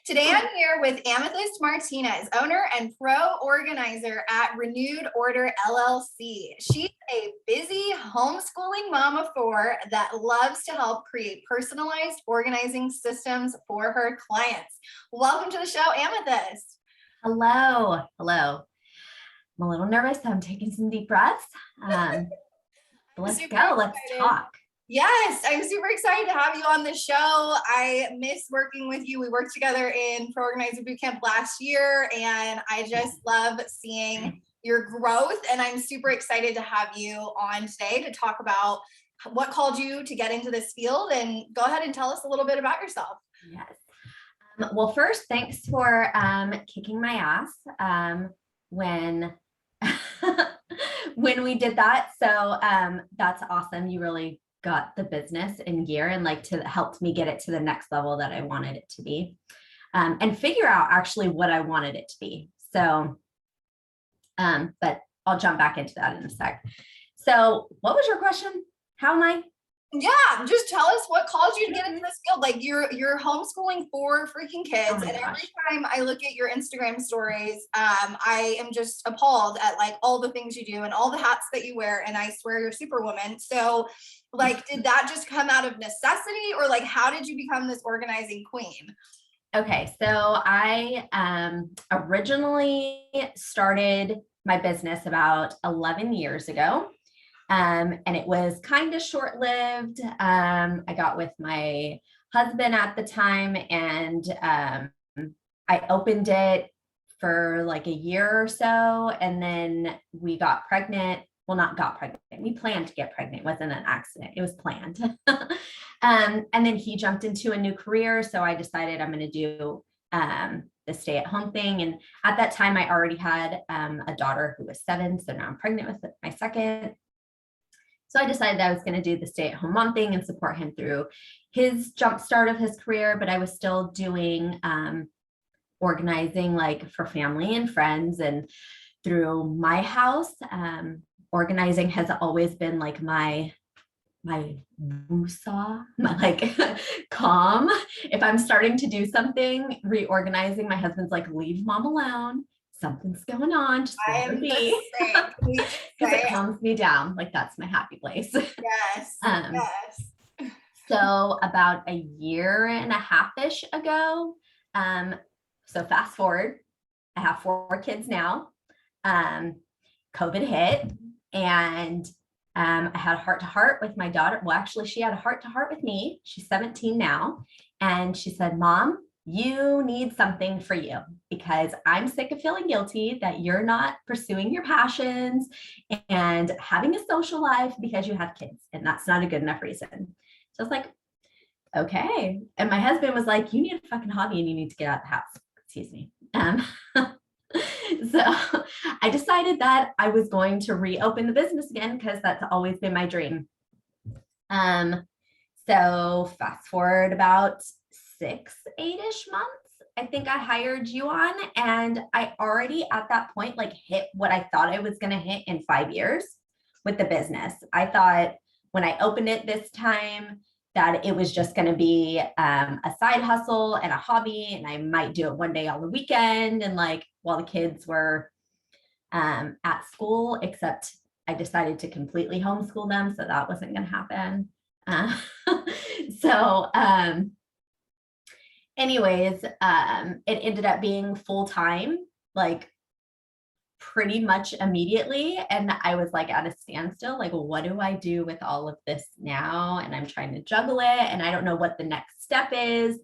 Today I'm here with Amethyst Martinez, owner and pro organizer at Renewed Order LLC. She's a busy homeschooling mom of four that loves to help create personalized organizing systems for her clients. Welcome to the show, Amethyst. Hello. I'm a little nervous. I'm taking some deep breaths. Let's go. Let's talk. Yes, I'm super excited to have you on the show. I miss working with you. We worked together in Pro Organizer Bootcamp last year, and I just love seeing your growth. And I'm super excited to have you on today to talk about what called you to get into this field. And go ahead and tell us a little bit about yourself. Yes. Well, first, thanks for kicking my ass when when we did that. So that's awesome. You really got the business in gear and helped me get it to the next level that I wanted it to be, and figure out actually what I wanted it to be. So, but I'll jump back into that in a sec. So what was your question? How am I? Yeah, just tell us what called you to get into this field. Like you're homeschooling four freaking kids, and every time I look at your Instagram stories, I am just appalled at like all the things you do and all the hats that you wear. And I swear you're Superwoman. So, like, did that just come out of necessity, or like how did you become this organizing queen? Okay, so I originally started my business about 11 years ago. And it was kind of short-lived. I got with my husband at the time, and I opened it for like a year or so, and then we got pregnant. Well, not got pregnant. We planned to get pregnant. It wasn't an accident. It was planned. And then he jumped into a new career. So I decided I'm going to do the stay-at-home thing. And at that time, I already had a daughter who was 7. So now I'm pregnant with my second. So I decided that I was going to do the stay-at-home mom thing and support him through his jump start of his career, but I was still doing organizing like for family and friends and through my house. Organizing has always been like my woosah, my like calm. If I'm starting to do something, reorganizing, my husband's like, leave mom alone. Something's going on. Just let her be. Because it calms me down. Like that's my happy place. Yes. Yes. So about a year and a half-ish ago, so fast forward, I have 4 kids now. COVID hit, and I had a heart-to-heart with my daughter. Well, actually, she had a heart-to-heart with me. She's 17 now. And she said, Mom, you need something for you, because I'm sick of feeling guilty that you're not pursuing your passions and having a social life because you have kids, and that's not a good enough reason. So I was like, okay. And my husband was like, you need a fucking hobby and you need to get out of the house. Excuse me. So I decided that I was going to reopen the business again, because that's always been my dream. So fast forward about 6-8-ish months, I think I hired you on, and I already at that point like hit what I thought I was going to hit in 5 years with the business. I thought when I opened it this time that it was just going to be a side hustle and a hobby, and I might do it one day on the weekend and like while the kids were at school, except I decided to completely homeschool them, so that wasn't going to happen. So anyways, it ended up being full-time, like pretty much immediately. And I was like at a standstill, like, well, what do I do with all of this now? And I'm trying to juggle it, and I don't know what the next step is.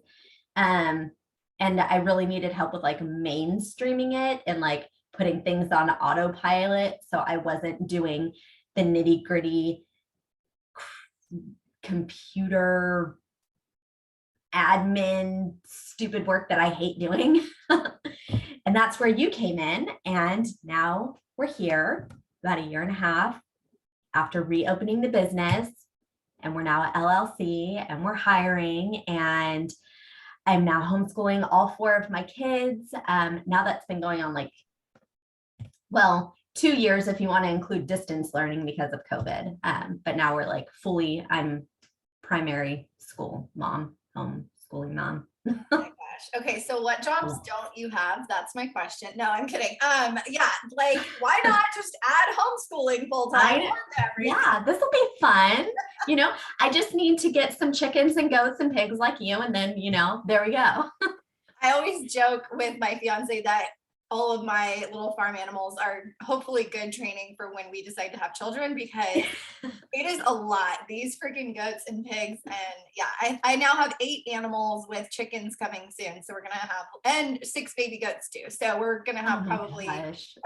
And I really needed help with like mainstreaming it and like putting things on autopilot, so I wasn't doing the nitty-gritty computer admin stupid work that I hate doing. And that's where you came in. And now we're here about a year and a half after reopening the business, and we're now at LLC, and we're hiring, and I'm now homeschooling all 4 of my kids. Now that's been going on like, well, 2 years if you want to include distance learning because of COVID. But now we're like fully, I'm primary school mom, homeschooling mom. Oh my gosh. Okay, so what jobs don't you have? That's my question. No, I'm kidding. Yeah, like why not just add homeschooling full time? Yeah, this will be fun. I just need to get some chickens and goats and pigs like you, and then there we go. I always joke with my fiance that all of my little farm animals are hopefully good training for when we decide to have children, because it is a lot. These freaking goats and pigs. And yeah, I now have 8 animals with chickens coming soon. So we're going to have, and 6 baby goats too. So we're going to have probably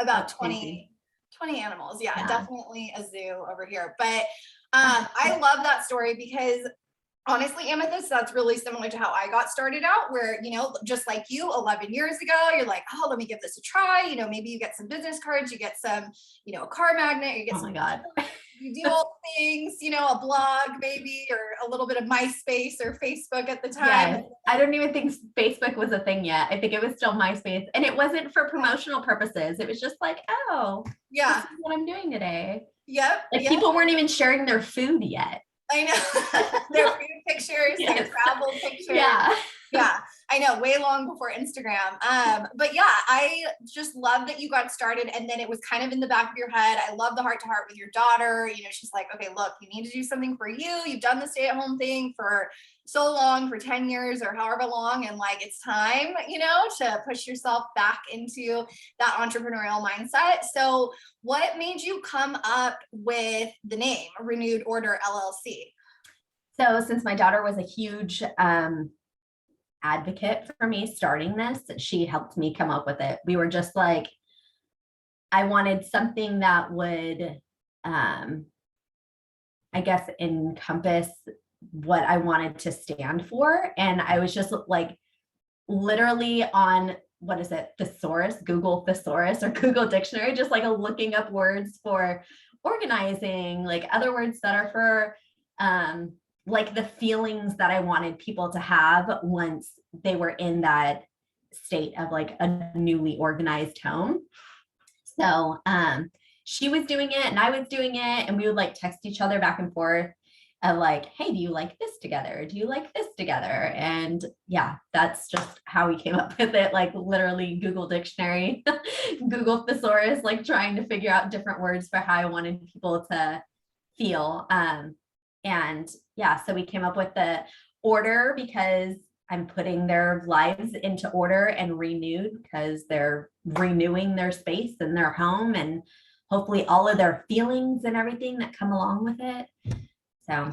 about 20 animals. Yeah, definitely a zoo over here. But I love that story because honestly, Amethyst, that's really similar to how I got started out, where, just like you 11 years ago, you're like, oh, let me give this a try. Maybe you get some business cards, you get some, a car magnet, you get some, you do all the things, a blog maybe, or a little bit of MySpace or Facebook at the time. Yeah, I don't even think Facebook was a thing yet. I think it was still MySpace, and it wasn't for promotional purposes. It was just like, oh, yeah, this is what I'm doing today. Yep. Like people weren't even sharing their food yet. I know. Their food pictures, their travel pictures. Yeah, I know, way long before Instagram. But yeah, I just love that you got started, and then it was kind of in the back of your head. I love the heart to heart with your daughter. She's like, okay, look, you need to do something for you. You've done the stay-at-home thing for so long, for 10 years or however long, and like it's time, to push yourself back into that entrepreneurial mindset. So what made you come up with the name Renewed Order LLC? So since my daughter was a huge advocate for me starting this, she helped me come up with it. We were just like, I wanted something that would, I guess, encompass what I wanted to stand for. And I was just like literally on, what is it, thesaurus, Google thesaurus or Google dictionary, just like looking up words for organizing, like other words that are for like the feelings that I wanted people to have once they were in that state of like a newly organized home. So she was doing it and I was doing it, and we would like text each other back and forth of like, hey, do you like this together? Do you like this together? And yeah, that's just how we came up with it. Like literally Google dictionary, Google thesaurus, like trying to figure out different words for how I wanted people to feel. And yeah, so we came up with the order because I'm putting their lives into order, and renewed because they're renewing their space and their home, and hopefully all of their feelings and everything that come along with it. So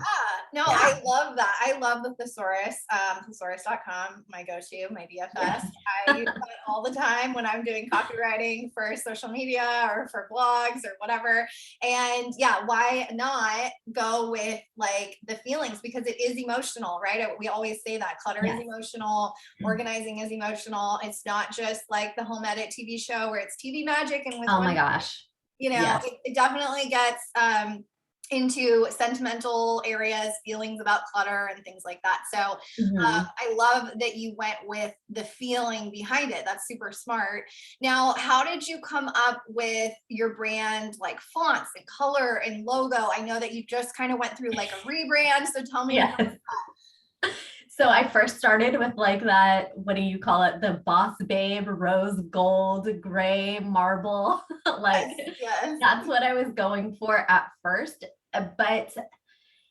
I love that. I love the thesaurus, thesaurus.com, my go-to, my BFS. I use it all the time when I'm doing copywriting for social media or for blogs or whatever. And yeah, why not go with like the feelings, because it is emotional, right? We always say that clutter is emotional, organizing is emotional. It's not just like the Home Edit TV show where it's TV magic and with my gosh, it definitely gets into sentimental areas, feelings about clutter and things like that. So I love that you went with the feeling behind it. That's super smart. Now, how did you come up with your brand, like fonts and color and logo? I know that you just kind of went through like a rebrand. So tell me about that. So I first started with like that, what do you call it? The Boss Babe, rose gold, gray marble. Like that's what I was going for at first. But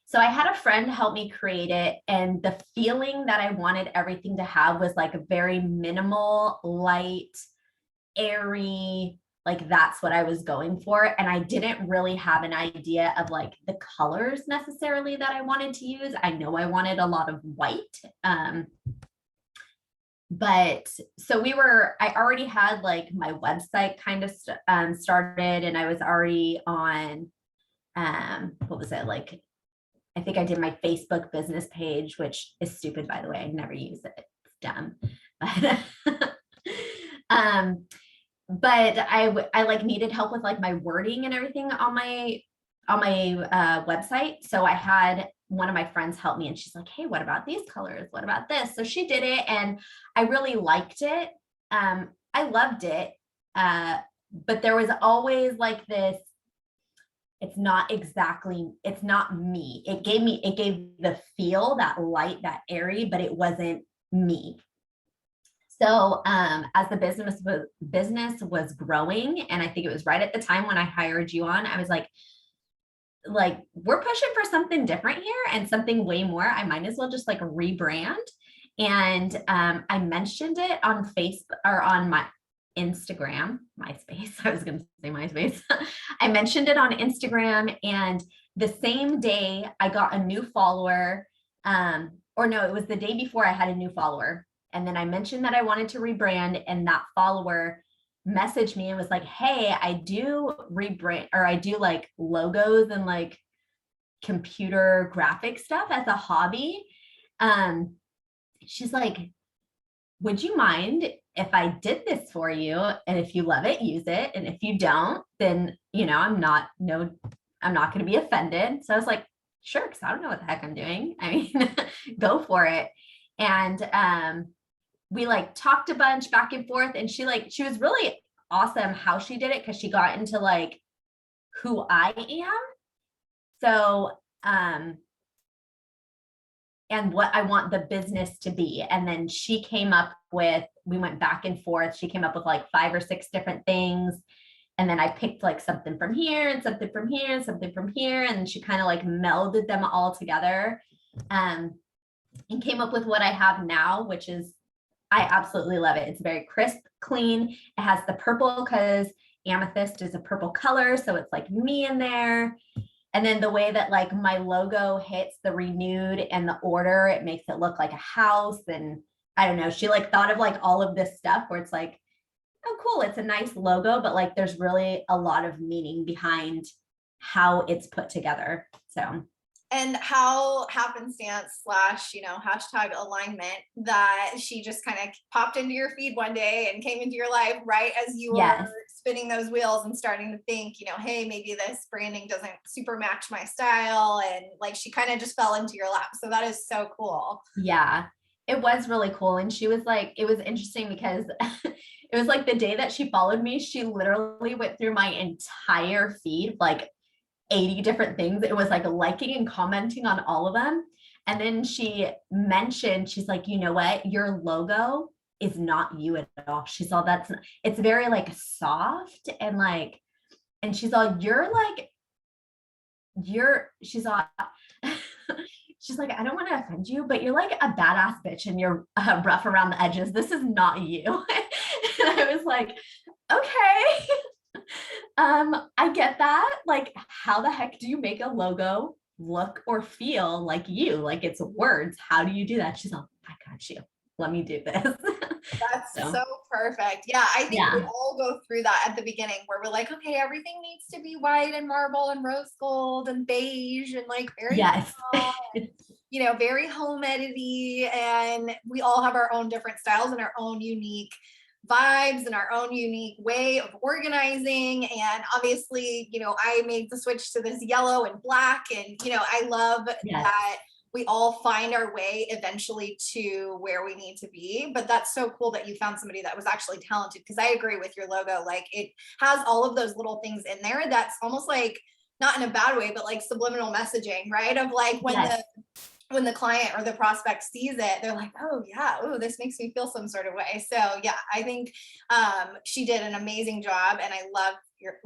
so I had a friend help me create it. And the feeling that I wanted everything to have was like a very minimal, light, airy, like that's what I was going for. And I didn't really have an idea of like the colors necessarily that I wanted to use. I know I wanted a lot of white. But so I already had like my website kind of started, and I was already on, what was it? Like, I think I did my Facebook business page, which is stupid, by the way. I never use it. It's dumb. But I like needed help with like my wording and everything on my website. So I had one of my friends help me, and she's like, hey, what about these colors? What about this? So she did it, and I really liked it. I loved it. But there was always like this, it's not me. It gave the feel, that light, that airy, but it wasn't me. So as the business was growing, and I think it was right at the time when I hired you on, I was like we're pushing for something different here and something way more. I might as well just like rebrand. And I mentioned it on Facebook or on my Instagram, MySpace. I was going to say MySpace. I mentioned it on Instagram, and the same day I got a new follower. Or no, it was the day before I had a new follower. And then I mentioned that I wanted to rebrand, and that follower messaged me and was like, hey, I do rebrand, or I do like logos and like computer graphic stuff as a hobby. She's like, would you mind if I did this for you? And if you love it, use it. And if you don't, then, I'm not going to be offended. So I was like, sure, because I don't know what the heck I'm doing. I mean, go for it. And we like talked a bunch back and forth, and she was really awesome how she did it, because she got into like who I am. So and what I want the business to be. And then she came up with, we went back and forth. She came up with like 5 or 6 different things. And then I picked like something from here and something from here and something from here. And she kind of like melded them all together, and came up with what I have now, which is, I absolutely love it. It's very crisp, clean. It has the purple because amethyst is a purple color. So it's like me in there. And then the way that like my logo hits the renewed and the order, it makes it look like a house. And I don't know, she like thought of like all of this stuff where it's like, oh, cool, it's a nice logo, but like there's really a lot of meaning behind how it's put together. So. And how happenstance / hashtag alignment that she just kind of popped into your feed one day and came into your life right as you were spinning those wheels and starting to think, hey, maybe this branding doesn't super match my style. And like, she kind of just fell into your lap. So that is so cool. Yeah, it was really cool. And she was like, it was interesting because it was like the day that she followed me, she literally went through my entire feed, like 80 different things. It was like liking and commenting on all of them. And then she mentioned, she's like, you know what? Your logo is not you at all. She's all, it's very like soft and like, and she's all, she's all, she's like, I don't want to offend you, but you're like a badass bitch and you're rough around the edges. This is not you. And I was like, okay. I get that. Like, how the heck do you make a logo look or feel like you? Like, it's words. How do you do that? She's like, I got you. Let me do this. That's so perfect. Yeah, I think we all go through that at the beginning where we're like, okay, everything needs to be white and marble and rose gold and beige and like very and, very home edity. And we all have our own different styles and our own unique vibes and our own unique way of organizing. And obviously, I made the switch to this yellow and black. And, I love that we all find our way eventually to where we need to be. But that's so cool that you found somebody that was actually talented, because I agree with your logo. Like, it has all of those little things in there that's almost like, not in a bad way, but like subliminal messaging, right? Of like when the client or the prospect sees it, they're like, oh yeah, oh, this makes me feel some sort of way. So yeah, I think she did an amazing job, and I love your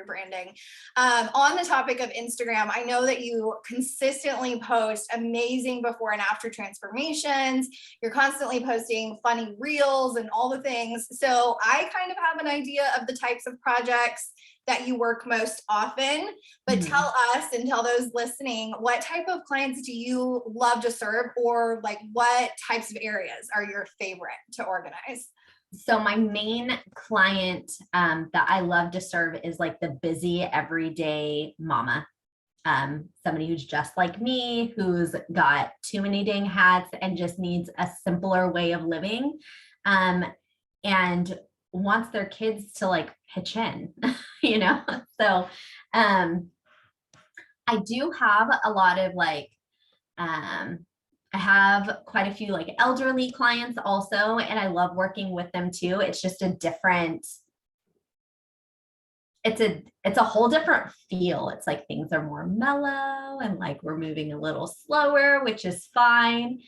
branding. On the topic of Instagram, I know that you consistently post amazing before and after transformations. You're constantly posting funny reels and all the things. So I kind of have an idea of the types of projects that you work most often, but tell us and tell those listening, what type of clients do you love to serve, or like what types of areas are your favorite to organize? So my main client that I love to serve is like the busy everyday mama. Somebody who's just like me, who's got too many dang hats and just needs a simpler way of living. And wants their kids to like pitch in, So I do have a lot of like, I have quite a few like elderly clients also, and I love working with them too. It's just a different, it's a whole different feel. It's like things are more mellow and like we're moving a little slower, which is fine.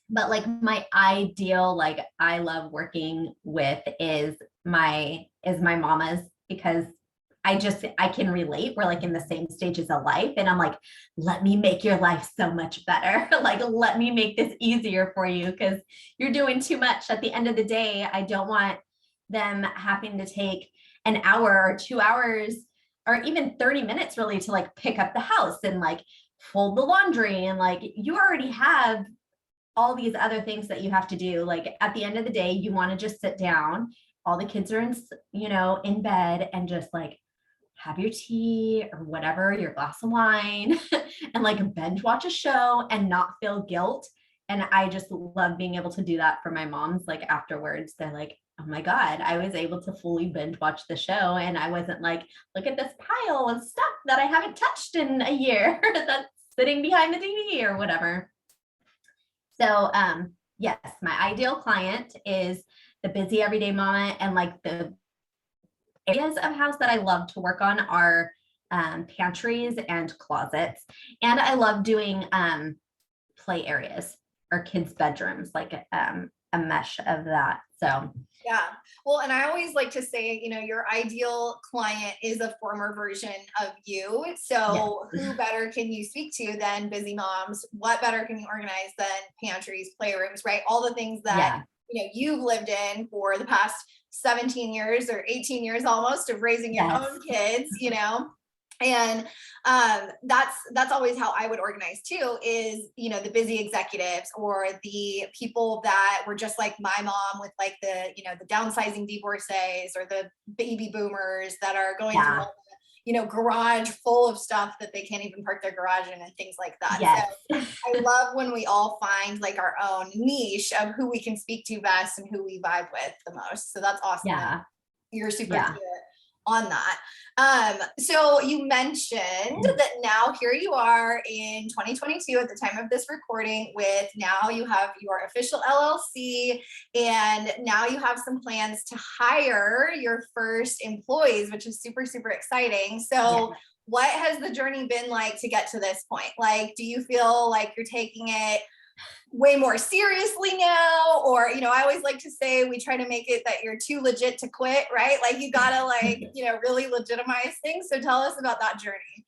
But like my ideal, like I love working with is my mama's, because I can relate. We're like in the same stages of life. And I'm like, let me make your life so much better. Like, let me make this easier for you because you're doing too much. At the end of the day, I don't want them having to take an hour or 2 hours or even 30 minutes really to like pick up the house and like fold the laundry. And like, you already have all these other things that you have to do. Like at the end of the day, you want to just sit down. All the kids are in bed, and just like have your tea or whatever, your glass of wine, and like binge watch a show and not feel guilt. And I just love being able to do that for my moms. Like afterwards, they're like, oh my God, I was able to fully binge watch the show. And I wasn't like, look at this pile of stuff that I haven't touched in a year that's sitting behind the TV or whatever. So yes, my ideal client is the busy everyday mama, and like the areas of house that I love to work on are pantries and closets. And I love doing play areas or kids' bedrooms, like a mesh of that. So Yeah. Well, and I always like to say, your ideal client is a former version of you. So yes. who better can you speak to than busy moms? What better can you organize than pantries, playrooms, right? All the things that, Yeah. you've lived in for the past 17 years or 18 years almost of raising your Yes. own kids. And that's always how I would organize too, is the busy executives or the people that were just like my mom, with like the downsizing divorcees or the baby boomers that are going through Yeah. all garage full of stuff that they can't even park their garage in and things like that. So Yes. I love when we all find like our own niche of who we can speak to best and who we vibe with the most. So that's awesome that Yeah. you're super Yeah. clear on that. So you mentioned that now here you are in 2022 at the time of this recording, with now you have your official LLC, and now you have some plans to hire your first employees, which is super, super exciting. So Yes. what has the journey been like to get to this point? Like, do you feel like you're taking it way more seriously now? Or I always like to say, we try to make it that you're too legit to quit, right? Like you gotta really legitimize things. So tell us about that journey.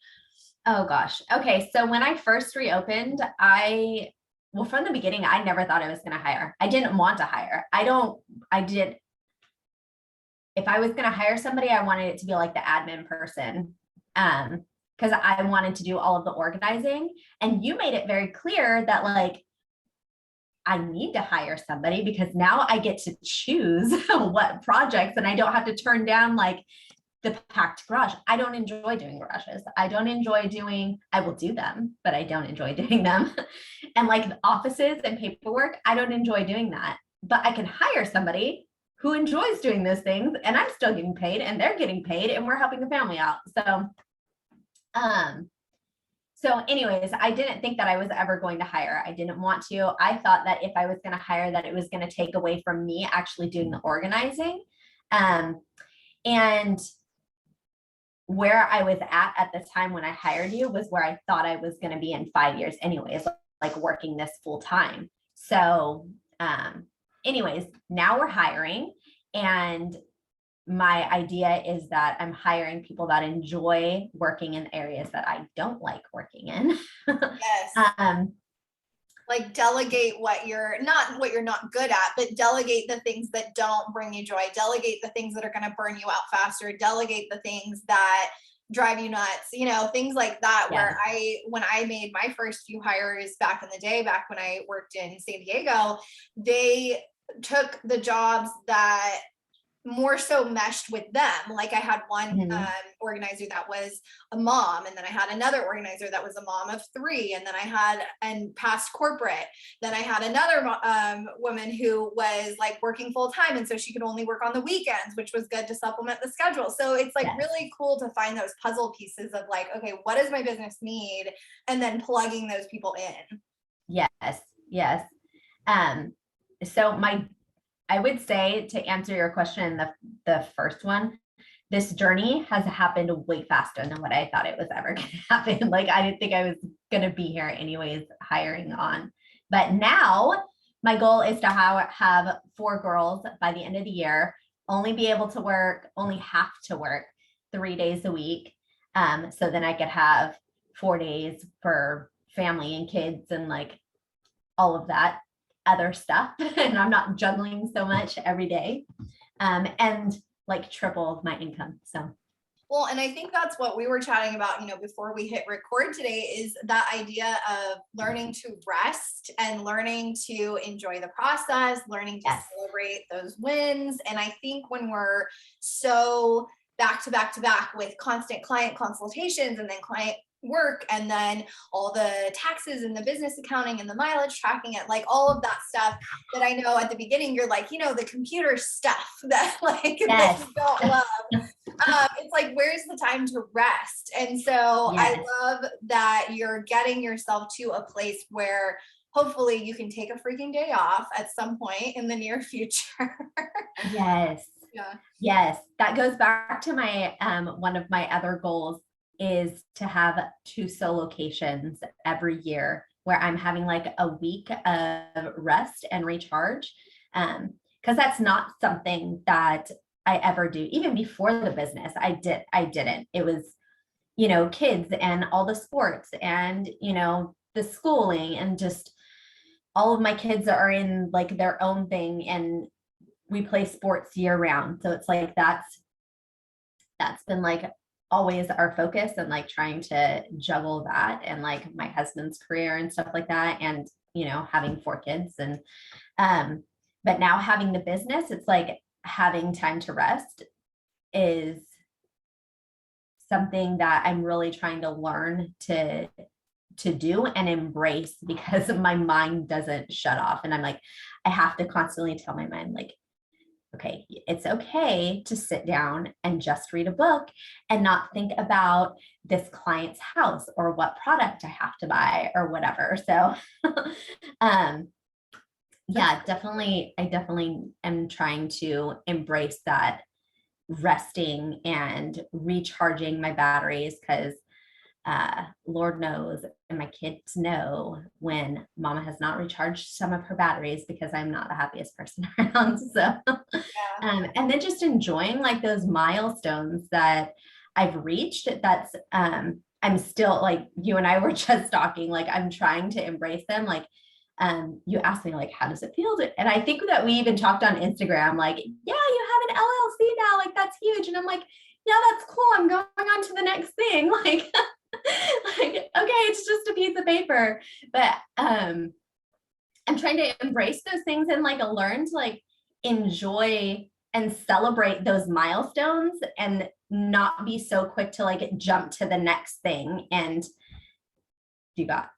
Oh gosh. Okay. So when I first reopened, well, from the beginning, I never thought I was going to hire. I didn't want to hire. If I was going to hire somebody, I wanted it to be like the admin person. Because I wanted to do all of the organizing. And you made it very clear that like, I need to hire somebody because now I get to choose what projects, and I don't have to turn down like the packed garage. I don't enjoy doing garages. I will do them, but I don't enjoy doing them. And like the offices and paperwork, I don't enjoy doing that. But I can hire somebody who enjoys doing those things, and I'm still getting paid and they're getting paid and we're helping the family out. Um, so anyways, I didn't think that I was ever going to hire. I didn't want to. I thought that if I was going to hire, that it was going to take away from me actually doing the organizing. And where I was at the time when I hired you was where I thought I was going to be in 5 years anyways, like working this full time. So anyways, now we're hiring, and my idea is that I'm hiring people that enjoy working in areas that I don't like working in. Yes. Like delegate what you're not good at, but delegate the things that don't bring you joy. Delegate the things that are going to burn you out faster. Delegate the things that drive you nuts, things like that. Yes. Where when I made my first few hires back in the day, back when I worked in San Diego, they took the jobs that more so meshed with them. Like I had one organizer that was a mom, and then I had another organizer that was a mom of three, and then I had past corporate. Then I had another woman who was like working full time, and so she could only work on the weekends, which was good to supplement the schedule. So it's like really cool to find those puzzle pieces of like, okay, what does my business need, and then plugging those people in. Yes. So I would say, to answer your question, the first one, this journey has happened way faster than what I thought it was ever going to happen. Like I didn't think I was going to be here anyways, hiring on. But now my goal is to have 4 girls by the end of the year, only be able to work, only have to work 3 days a week. So then I could have 4 days for family and kids and like all of that other stuff. And I'm not juggling so much every day. And like triple my income. So well, and I think that's what we were chatting about, before we hit record today, is that idea of learning to rest and learning to enjoy the process, learning to celebrate those wins. And I think when we're so back to back to back with constant client consultations and then client work and then all the taxes and the business accounting and the mileage tracking it, like all of that stuff that I know at the beginning, you're like, the computer stuff that like that you don't love. It's like, where's the time to rest? And so I love that you're getting yourself to a place where hopefully you can take a freaking day off at some point in the near future. Yes. Yeah. Yes. That goes back to my, one of my other goals is to have 2 solocations every year where I'm having like a week of rest and recharge. Cause that's not something that I ever do. Even before the business, I didn't. It was, kids and all the sports and, the schooling and just all of my kids are in like their own thing and we play sports year round. So it's like, that's been like always our focus and like trying to juggle that and like my husband's career and stuff like that. And, having 4 kids and, but now having the business, it's like having time to rest is something that I'm really trying to learn to do and embrace because my mind doesn't shut off. And I'm like, I have to constantly tell my mind like, okay, it's okay to sit down and just read a book and not think about this client's house or what product I have to buy or whatever. So, yeah, definitely. I definitely am trying to embrace that resting and recharging my batteries because Lord knows, and my kids know when mama has not recharged some of her batteries because I'm not the happiest person around. So, and then just enjoying like those milestones that I've reached. That's, I'm still like you and I were just talking, like I'm trying to embrace them. Like, you asked me like, how does it feel? And I think that we even talked on Instagram, like, yeah, you have an LLC now, like that's huge. And I'm like, yeah, that's cool. I'm going on to the next thing. Like, like, okay, it's just a piece of paper, but I'm trying to embrace those things and like learn to like enjoy and celebrate those milestones and not be so quick to like jump to the next thing. And you got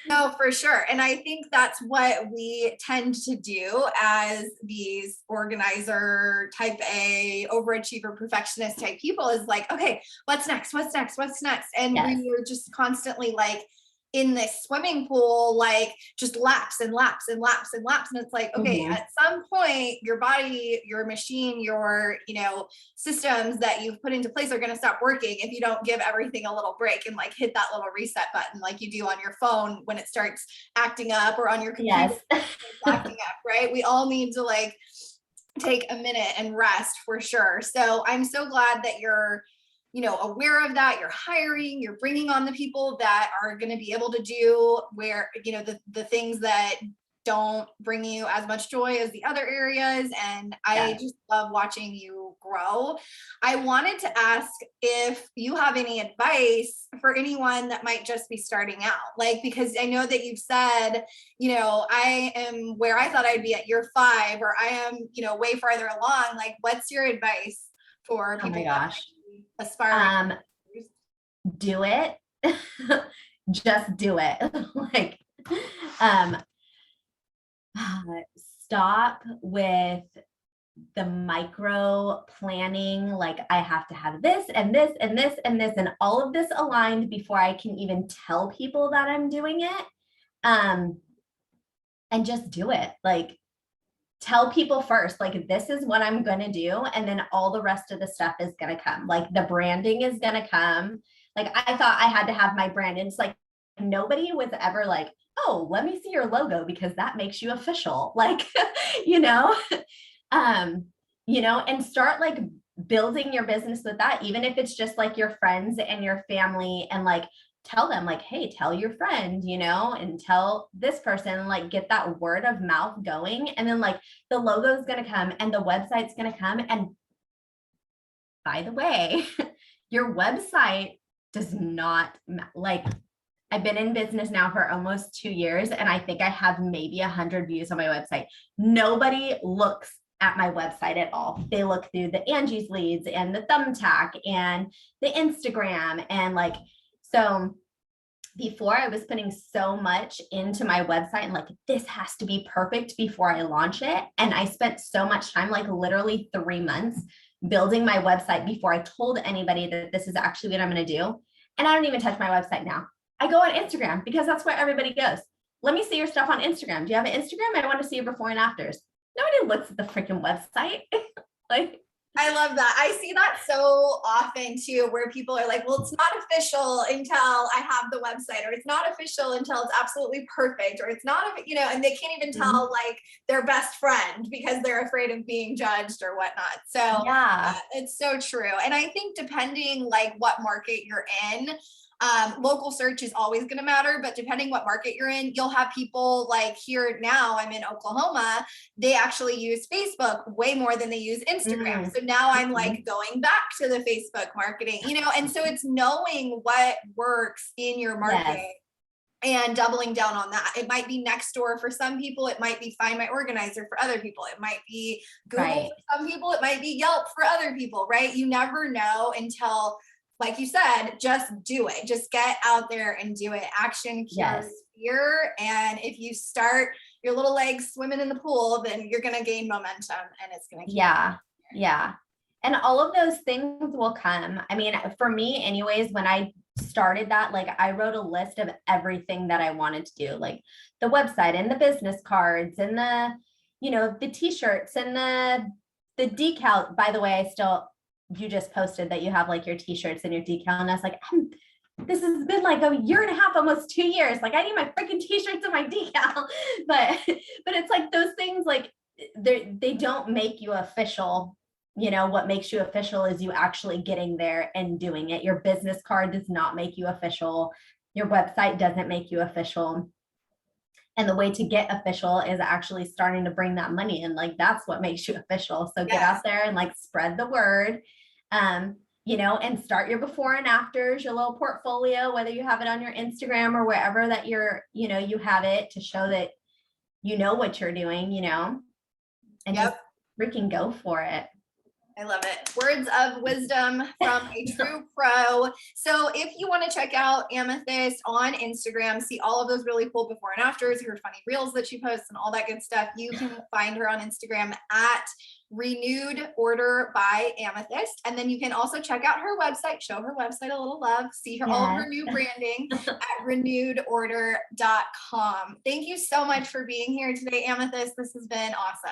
No, for sure. And I think that's what we tend to do as these organizer type A, overachiever, perfectionist type people is like, okay, what's next? What's next? What's next? And we were just constantly like in this swimming pool, like just laps and laps and laps and laps. And it's like, okay, at some point, your body, your machine, your, systems that you've put into place are going to stop working if you don't give everything a little break and like hit that little reset button like you do on your phone when it starts acting up or on your computer acting up, right? We all need to like take a minute and rest for sure. So I'm so glad that you're aware of that, you're hiring, you're bringing on the people that are going to be able to do where, the things that don't bring you as much joy as the other areas. And I just love watching you grow. I wanted to ask if you have any advice for anyone that might just be starting out, like, because I know that you've said, I am where I thought I'd be at year 5, or I am, way farther along. Like, what's your advice for people? Oh my gosh. Aspiring, do it. Just do it. Like, stop with the micro planning. Like, I have to have this and this and this and this and all of this aligned before I can even tell people that I'm doing it. And just do it. Like, tell people first, like, this is what I'm going to do. And then all the rest of the stuff is going to come. Like, the branding is going to come. Like, I thought I had to have my brand. And it's like, nobody was ever like, oh, let me see your logo because that makes you official. Like, you know, and start like building your business with that, even if it's just like your friends and your family, and like tell them like, hey, tell your friend, and tell this person, like get that word of mouth going. And then like the logo is going to come and the website's going to come. And by the way, your website does not like, I've been in business now for almost 2 years, and I think I have maybe 100 views on my website. Nobody looks at my website at all. They look through the Angie's leads and the Thumbtack and the Instagram. And like, so before I was putting so much into my website and like, this has to be perfect before I launch it. And I spent so much time, like literally 3 months building my website before I told anybody that this is actually what I'm going to do. And I don't even touch my website now. I go on Instagram because that's where everybody goes. Let me see your stuff on Instagram. Do you have an Instagram? I want to see your before and afters. Nobody looks at the freaking website. Like, I love that. I see that so often too, where people are like, well, it's not official until I have the website, or it's not official until it's absolutely perfect, or it's not, and they can't even tell like their best friend because they're afraid of being judged or whatnot. So yeah, it's so true. And I think depending like what market you're in, local search is always going to matter, but depending what market you're in, you'll have people like here now, I'm in Oklahoma, they actually use Facebook way more than they use Instagram. So now I'm like going back to the Facebook marketing, and so it's knowing what works in your market. yes, and doubling down on that. It might be Nextdoor for some people. It might be Find My Organizer for other people. It might be Google right. for some people. It might be Yelp for other people, right? You never know until, like you said, just do it. Just get out there and do it. Action cures fear. And if you start your little legs swimming in the pool, then you're going to gain momentum and it's going to keep. Yeah. And all of those things will come. I mean, for me anyways, when I started that, like I wrote a list of everything that I wanted to do, like the website and the business cards and the t-shirts and the decal. By the way, you just posted that you have like your t-shirts and your decal, and I was like, this has been like a year and a half, almost 2 years. Like I need my freaking t-shirts and my decal. But it's like those things, like they don't make you official. What makes you official is you actually getting there and doing it. Your business card does not make you official. Your website doesn't make you official. And the way to get official is actually starting to bring that money in. Like that's what makes you official. So get out there and like spread the word, and start your before and afters, your little portfolio, whether you have it on your Instagram or wherever that you have it, to show that you know what you're doing, and just freaking go for it. I love it. Words of wisdom from a true pro. So if you want to check out Amethyst on Instagram, see all of those really cool before and afters, her funny reels that she posts and all that good stuff, you can find her on Instagram at Renewed Order by Amethyst. And then you can also check out her website, show her website a little love, see all of her new branding at renewedorder.com. Thank you so much for being here today, Amethyst. This has been awesome.